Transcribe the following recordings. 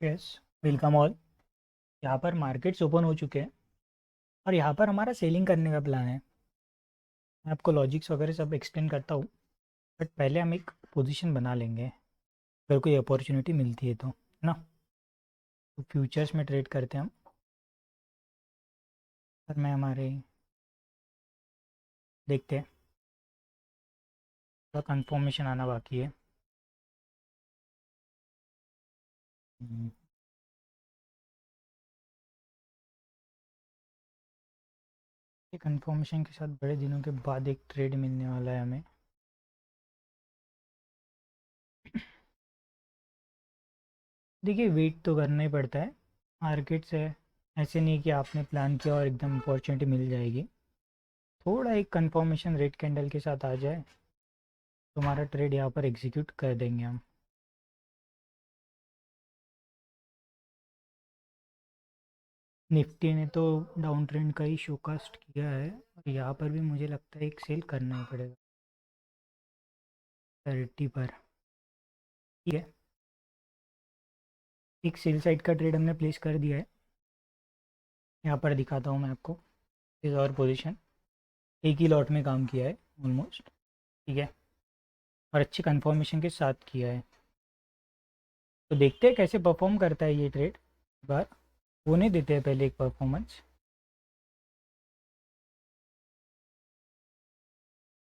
Yes, welcome all. यहाँ पर markets open हो चुके हैं और यहाँ पर हमारा सेलिंग करने का प्लान है। मैं आपको लॉजिक्स वगैरह सब एक्सप्लेन करता हूँ, बट पहले हम एक पोजीशन बना लेंगे अगर कोई अपॉर्चुनिटी मिलती है तो, है ना। तो फ्यूचर्स में ट्रेड करते हैं हम। पर मैं हमारे देखते हैं, थोड़ा कंफर्मेशन आना बाकी है। हम्म, ये कंफर्मेशन के साथ बड़े दिनों के बाद एक ट्रेड मिलने वाला है हमें। देखिए, वेट तो करना ही पड़ता है, मार्केट से। ऐसे नहीं कि आपने प्लान किया और एकदम अपॉर्चुनिटी मिल जाएगी। थोड़ा एक कंफर्मेशन रेड कैंडल के साथ आ जाए, तुम्हारा ट्रेड यहाँ पर एग्जीक्यूट कर देंगे हम। निफ्टी ने तो डाउन ट्रेंड का ही शोकास्ट किया है और यहाँ पर भी मुझे लगता है एक सेल करना ही पड़ेगा 30 पर। ठीक है, एक सेल साइड का ट्रेड हमने प्लेस कर दिया है। यहाँ पर दिखाता हूँ मैं आपको। इस और पोजीशन एक ही लॉट में काम किया है ऑलमोस्ट। ठीक है, और अच्छी कंफर्मेशन के साथ किया है। तो देखते हैं कैसे परफॉर्म करता है ये ट्रेड। बार होने देते हैं पहले एक परफॉर्मेंस।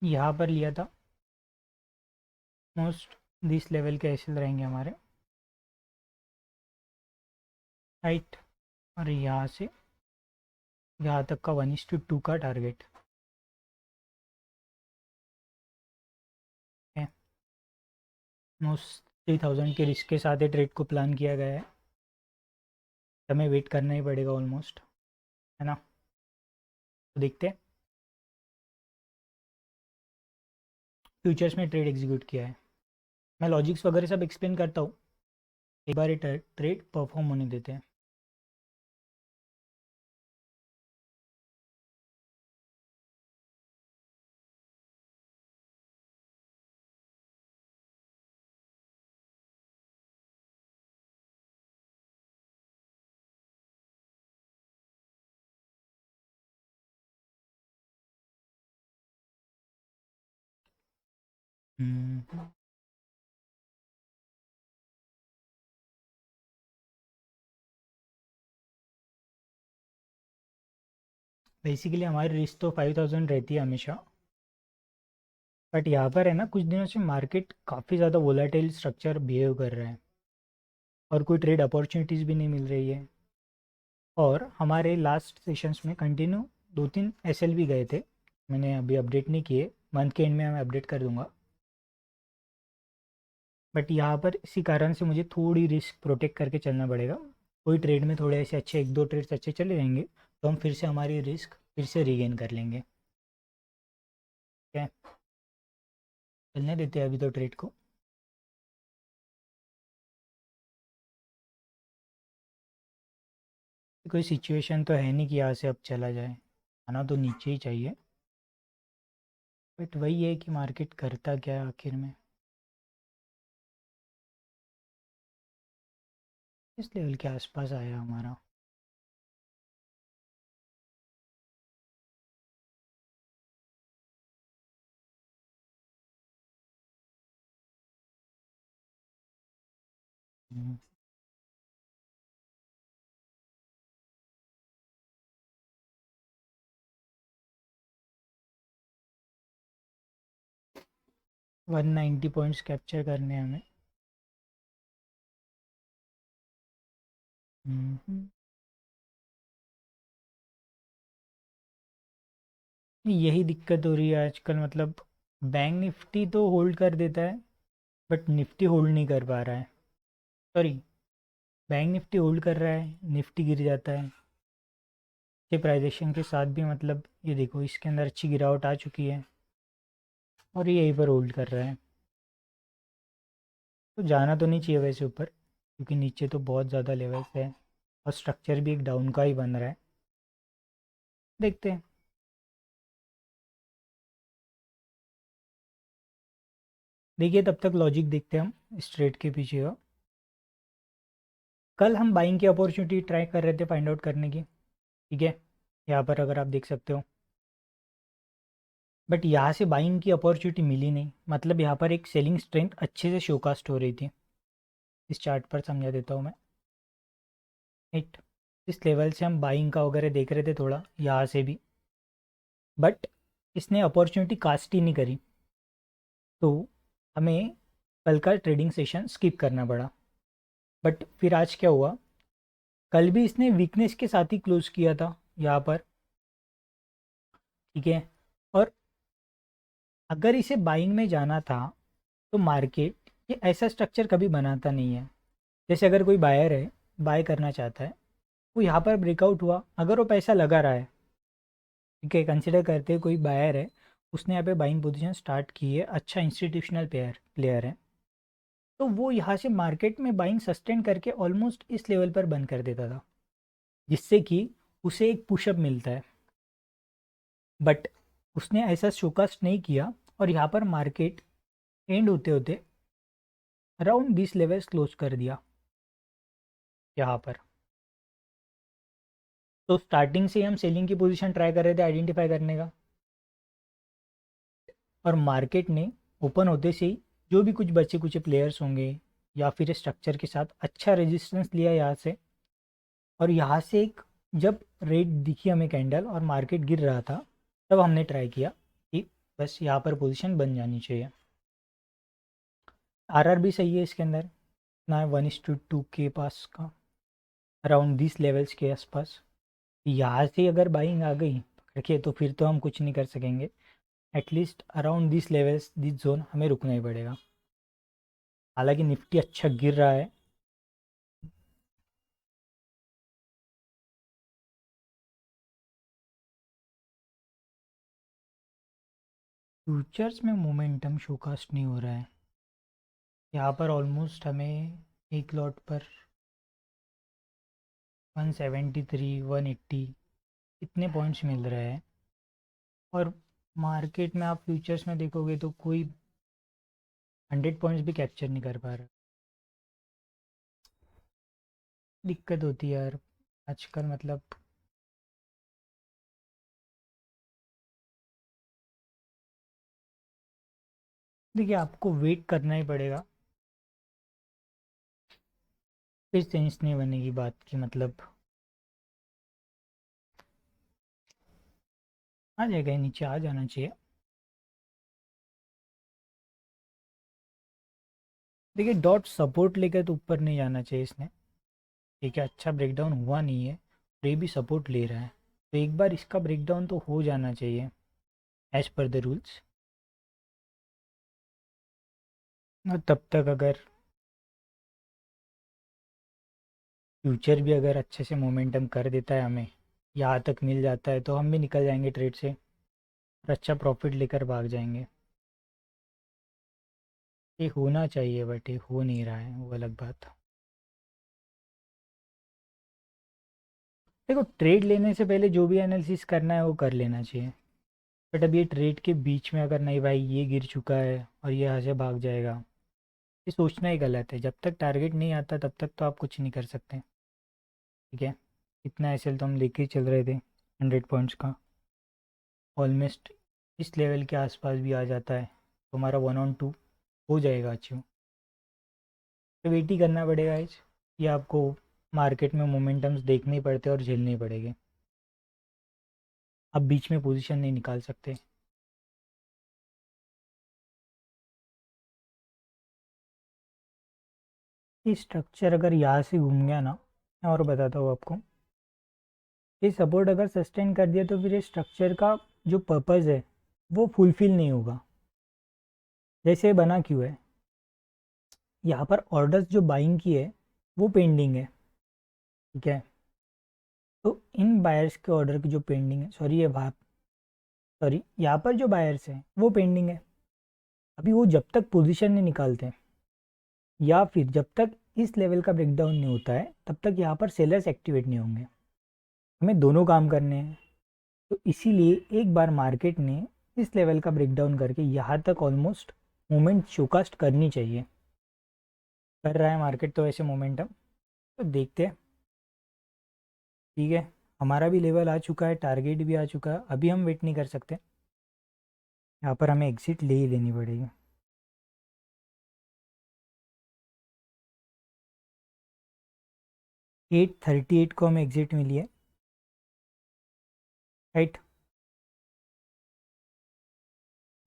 यहाँ पर लिया था, मोस्ट दिस लेवल के एसएल रहेंगे हमारे, राइट। और यहाँ से यहाँ तक का 1:2 का टारगेट है। मोस्ट 3000 के रिस्क के साथ ही ट्रेड को प्लान किया गया है। हमें वेट करना ही पड़ेगा ऑलमोस्ट, है ना। तो देखते हैं। फ्यूचर्स में ट्रेड एग्जीक्यूट किया है। मैं लॉजिक्स वगैरह सब एक्सप्लेन करता हूँ। एक बार ये ट्रेड परफॉर्म होने देते हैं। बेसिकली हमारी रिस्क तो 5000 रहती है हमेशा। बट यहाँ पर है ना, कुछ दिनों से मार्केट काफ़ी ज़्यादा वोलेटाइल स्ट्रक्चर बिहेव कर रहा है और कोई ट्रेड अपॉर्चुनिटीज़ भी नहीं मिल रही है। और हमारे लास्ट सेशंस में कंटिन्यू 2-3 एसएल भी गए थे। मैंने अभी अपडेट नहीं किए, मंथ के एंड में मैं अपडेट कर दूंगा। बट यहाँ पर इसी कारण से मुझे थोड़ी रिस्क प्रोटेक्ट करके चलना पड़ेगा। कोई ट्रेड में थोड़े ऐसे अच्छे 1-2 ट्रेड्स अच्छे चले जाएंगे तो हम फिर से हमारी रिस्क फिर से रीगेन कर लेंगे। ठीक है, चलने देते हैं अभी तो ट्रेड को। कोई सिचुएशन तो है नहीं कि यहाँ से अब चला जाए, आना तो नीचे ही चाहिए। बट वही है कि मार्केट करता क्या है आखिर में। इस लेवल के आसपास आया हमारा। हम्म, 190 पॉइंट्स कैप्चर करने हैं हमें। हम्म, यही दिक्कत हो रही है आजकल। मतलब बैंक निफ्टी तो होल्ड कर देता है बट निफ्टी होल्ड नहीं कर पा रहा है। सॉरी, बैंक निफ्टी होल्ड कर रहा है, निफ्टी गिर जाता है। ये प्राइजेशन के साथ भी, मतलब ये देखो, इसके अंदर अच्छी गिरावट आ चुकी है और ये यहीं पर होल्ड कर रहा है। तो जाना तो नहीं चाहिए वैसे ऊपर, क्योंकि नीचे तो बहुत ज़्यादा लेवल्स है और स्ट्रक्चर भी एक डाउन का ही बन रहा है। देखते हैं। देखिए, तब तक लॉजिक देखते हैं हम इस ट्रेड के पीछे का। कल हम बाइंग की अपॉर्चुनिटी ट्राई कर रहे थे फाइंड आउट करने की, ठीक है, यहाँ पर अगर आप देख सकते हो, बट यहाँ से बाइंग की अपॉर्चुनिटी मिली नहीं, मतलब यहाँ पर एक सेलिंग स्ट्रेंथ अच्छे से शोकास्ट हो रही थी। इस चार्ट पर समझा देता हूँ मैं। इट इस लेवल से हम बाइंग का वगैरह देख रहे थे थोड़ा यहाँ से भी, बट इसने अपॉर्चुनिटी कास्ट ही नहीं करी, तो हमें कल का ट्रेडिंग सेशन स्किप करना पड़ा। बट फिर आज क्या हुआ, कल भी इसने वीकनेस के साथ ही क्लोज किया था यहाँ पर, ठीक है। और अगर इसे बाइंग में जाना था तो मार्केट ये ऐसा स्ट्रक्चर कभी बनाता नहीं है। जैसे अगर कोई बायर है, बाय करना चाहता है, वो यहाँ पर ब्रेकआउट हुआ, अगर वो पैसा लगा रहा है, ठीक है, कंसिडर करते हैं कोई बायर है, उसने यहाँ पे बाइंग पोजीशन स्टार्ट की है, अच्छा इंस्टीट्यूशनल प्लेयर है, तो वो यहाँ से मार्केट में बाइंग सस्टेन करके ऑलमोस्ट इस लेवल पर बंद कर देता था, जिससे कि उसे एक पुशअप मिलता है। बट उसने ऐसा शोकास्ट नहीं किया और यहाँ पर मार्केट एंड होते होते अराउंड दिस लेवल्स क्लोज कर दिया यहाँ पर। तो स्टार्टिंग से हम सेलिंग की पोजीशन ट्राई कर रहे थे आइडेंटिफाई करने का, और मार्केट ने ओपन होते से ही जो भी कुछ बचे कुछ प्लेयर्स होंगे या फिर स्ट्रक्चर के साथ अच्छा रेजिस्टेंस लिया यहाँ से, और यहाँ से एक जब रेट दिखी हमें कैंडल और मार्केट गिर रहा था, तब हमने ट्राई किया कि बस यहाँ पर पोजीशन बन जानी चाहिए। आरआर भी सही है इसके अंदर ना, 1:2 के पास का, अराउंड दिस लेवल्स के आसपास। यहाँ से अगर बाइंग आ गई पकड़ के तो फिर तो हम कुछ नहीं कर सकेंगे, at least around this levels this zone हमें रुकना ही पड़ेगा। हालांकि निफ्टी अच्छा गिर रहा है, फ्यूचर्स में मोमेंटम शोकास्ट नहीं हो रहा है। यहाँ पर ऑलमोस्ट हमें एक लॉट पर 173 180 इतने पॉइंट्स मिल रहे हैं, और मार्केट में आप फ्यूचर्स में देखोगे तो कोई 100 पॉइंट्स भी कैप्चर नहीं कर पा रहा। दिक्कत होती है यार आजकल, मतलब देखिए आपको वेट करना ही पड़ेगा, फिर सेंस नहीं बनेगी बात की, मतलब आ जाएगा, नीचे आ जाना चाहिए। देखिए डॉट सपोर्ट लेकर तो ऊपर नहीं जाना चाहिए इसने, ठीक है, अच्छा ब्रेकडाउन हुआ नहीं है और ये भी सपोर्ट ले रहा है, तो एक बार इसका ब्रेकडाउन तो हो जाना चाहिए एज पर द रूल्स। और तब तक अगर फ्यूचर भी अगर अच्छे से मोमेंटम कर देता है, हमें यहाँ तक मिल जाता है, तो हम भी निकल जाएंगे ट्रेड से और अच्छा प्रॉफिट लेकर भाग जाएंगे। ये होना चाहिए बट ये हो नहीं रहा है, वो अलग बात। देखो ट्रेड लेने से पहले जो भी एनालिसिस करना है वो कर लेना चाहिए, बट अब ये ट्रेड के बीच में अगर नहीं भाई ये गिर चुका है और ये यहाँ से भाग जाएगा, ये सोचना ही गलत है। जब तक टारगेट नहीं आता तब तक तो आप कुछ नहीं कर सकते, ठीक है। इतना एसएल तो हम लेके ही चल रहे थे 100 पॉइंट्स का, ऑलमोस्ट इस लेवल के आसपास भी आ जाता है तो हमारा 1 on 2 हो जाएगा अचीव। तो वेट ही करना पड़ेगा इस, ये आपको मार्केट में मोमेंटम्स देखने ही पड़ते और झेलने पड़ेंगे, आप बीच में पोजीशन नहीं निकाल सकते। ये स्ट्रक्चर अगर यहाँ से घूम गया ना, मैं और बताता हूँ आपको, ये सपोर्ट अगर सस्टेन कर दिया तो फिर ये स्ट्रक्चर का जो पर्पज़ है वो फुलफिल नहीं होगा। जैसे ये बना क्यों है, यहाँ पर ऑर्डर्स जो बाइंग की है वो पेंडिंग है, ठीक है। तो इन बायर्स के ऑर्डर की जो पेंडिंग है, सॉरी यहाँ पर जो बायर्स हैं वो पेंडिंग है, अभी वो जब तक पोजीशन नहीं निकालते हैं या फिर जब तक इस लेवल का ब्रेकडाउन नहीं होता है तब तक यहाँ पर सेलर्स एक्टिवेट नहीं होंगे। हमें दोनों काम करने हैं, तो इसीलिए एक बार मार्केट ने इस लेवल का ब्रेकडाउन करके यहाँ तक ऑलमोस्ट मूवमेंट शोकास्ट करनी चाहिए, कर रहा है मार्केट तो ऐसे मोमेंटम, तो देखते हैं। ठीक है, हमारा भी लेवल आ चुका है, टारगेट भी आ चुका है, अभी हम वेट नहीं कर सकते, यहाँ पर हमें एग्ज़िट ले ही लेनी पड़ेगी। एट 38 को हमें एग्ज़िट मिली है, राइट।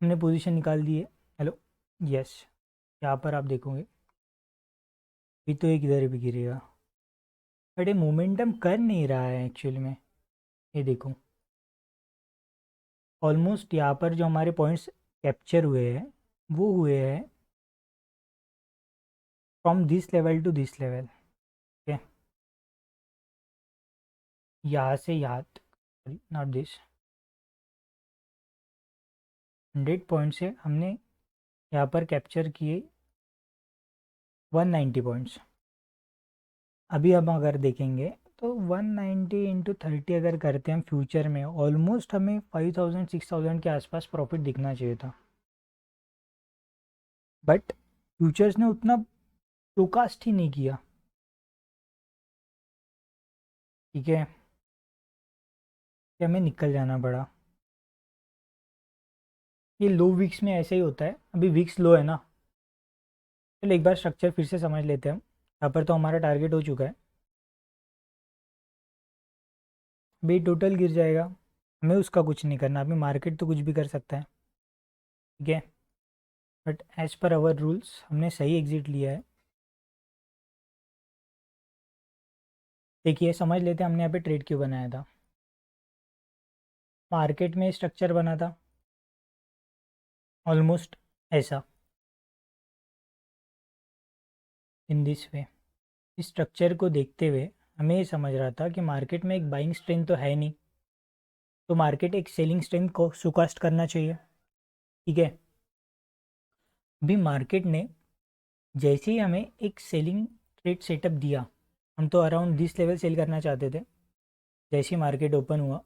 हमने पोजीशन निकाल दी है। Hello, yes. यहाँ पर आप देखोगे अभी तो एक इधर भी गिरेगा, बट ये मोमेंटम कर नहीं रहा है एक्चुअली में। ये देखो, ऑलमोस्ट यहाँ पर जो हमारे पॉइंट्स कैप्चर हुए हैं वो हुए हैं from this level to this level. ठीक है, यहाँ से यहाँ तक, नॉट दिस। 100 पॉइंट से हमने यहाँ पर कैप्चर किए 190 पॉइंट्स। अभी हम अगर देखेंगे तो 190 इंटू 30 अगर करते हैं हम फ्यूचर में, ऑलमोस्ट हमें 5000 6000 के आसपास प्रॉफिट दिखना चाहिए था, बट फ्यूचर्स ने उतना फोरकास्ट ही नहीं किया। ठीक है, कि हमें निकल जाना पड़ा। ये लो वीक्स में ऐसे ही होता है, अभी वीक्स लो है ना। चलो एक बार स्ट्रक्चर फिर से समझ लेते हैं हम। यहाँ पर तो हमारा टारगेट हो चुका है, अभी टोटल गिर जाएगा, हमें उसका कुछ नहीं करना, अभी मार्केट तो कुछ भी कर सकता है। ठीक है, but as per hour rules हमने सही एग्जिट लिया है। देखिए समझ लेते हैं हमने यहाँ पे ट्रेड क्यों बनाया था। मार्केट में स्ट्रक्चर बना था ऑलमोस्ट ऐसा, इन दिस वे। इस स्ट्रक्चर को देखते हुए हमें ये समझ रहा था कि मार्केट में एक बाइंग स्ट्रेंथ तो है नहीं, तो मार्केट एक सेलिंग स्ट्रेंथ को सुकास्ट करना चाहिए। ठीक है, अभी मार्केट ने जैसे ही हमें एक सेलिंग ट्रेड सेटअप दिया, हम तो अराउंड दिस लेवल सेल करना चाहते थे। जैसे ही मार्केट ओपन हुआ,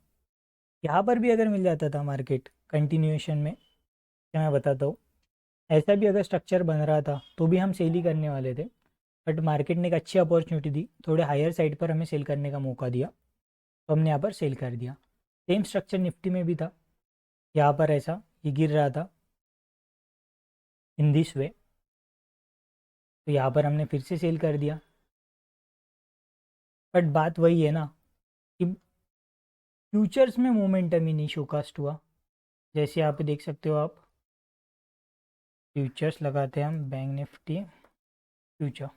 यहाँ पर भी अगर मिल जाता था मार्केट कंटिन्यूएशन में, क्या मैं बताता हूँ, ऐसा भी अगर स्ट्रक्चर बन रहा था तो भी हम सेल ही करने वाले थे। बट मार्केट ने एक अच्छी अपॉर्चुनिटी दी, थोड़े हायर साइड पर हमें सेल करने का मौका दिया, तो हमने यहाँ पर सेल कर दिया। सेम स्ट्रक्चर निफ्टी में भी था, यहाँ पर ऐसा ये गिर रहा था इन दिस वे, तो यहाँ पर हमने फिर से सेल कर दिया। बट बात वही है ना कि फ्यूचर्स में मोमेंटम ही नहीं शोकास्ट हुआ। जैसे यहाँ पे देख सकते हो आप, फ्यूचर्स लगाते हैं हम, बैंक निफ्टी फ्यूचर।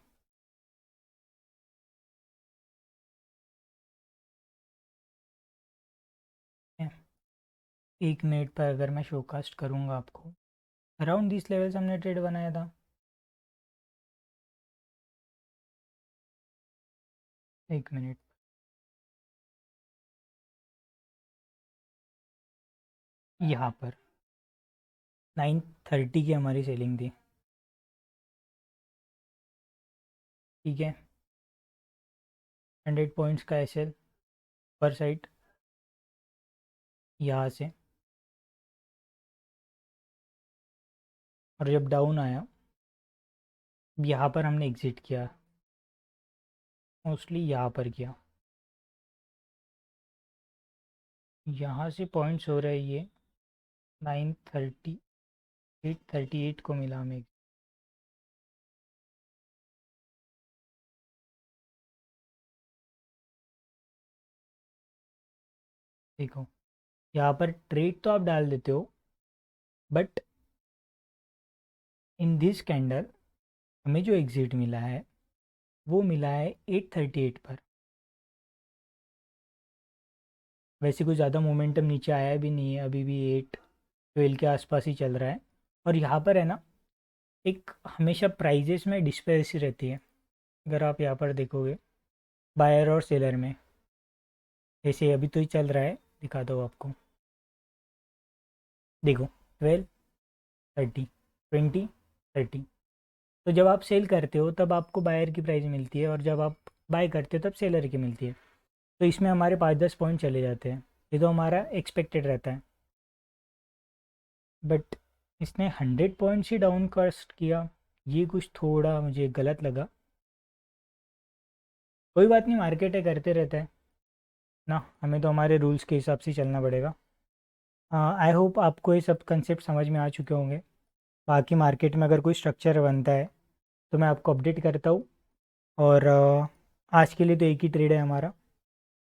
एक मिनट पर अगर मैं शोकास्ट करूँगा आपको, अराउंड दिस लेवल से हमने ट्रेड बनाया था। एक मिनट, यहाँ पर 930 की हमारी सेलिंग थी। ठीक है, 100 पॉइंट्स का एसएल पर साइड यहाँ से, और जब डाउन आया यहाँ पर हमने एग्ज़िट किया, मोस्टली यहाँ पर किया। यहाँ से पॉइंट्स हो रहे ये 930 838 को मिला हमें। देखो, यहाँ पर ट्रेड तो आप डाल देते हो, बट इन दिस कैंडल हमें जो एग्ज़िट मिला है वो मिला है 838 पर। वैसे कोई ज़्यादा मोमेंटम नीचे आया भी नहीं है, अभी भी 812 के आसपास ही चल रहा है। और यहाँ पर है ना, एक हमेशा प्राइजेस में डिस्पेरिटी रहती है। अगर आप यहाँ पर देखोगे बायर और सेलर में, जैसे अभी तो ही चल रहा है, दिखाता हूँ आपको। देखो, 12 30 20 30। तो जब आप सेल करते हो तब आपको बायर की प्राइस मिलती है, और जब आप बाय करते हो तब सेलर की मिलती है। तो इसमें हमारे 5-10 पॉइंट चले जाते हैं, ये तो हमारा एक्सपेक्टेड रहता है। बट इसने 100 पॉइंट्स ही डाउन कास्ट किया, ये कुछ थोड़ा मुझे गलत लगा। कोई बात नहीं, मार्केट है, करते रहता है ना, हमें तो हमारे रूल्स के हिसाब से ही चलना पड़ेगा। आई होप आपको ये सब कंसेप्ट समझ में आ चुके होंगे। बाकी मार्केट में अगर कोई स्ट्रक्चर बनता है तो मैं आपको अपडेट करता हूँ। और आज के लिए तो एक ही ट्रेड है हमारा,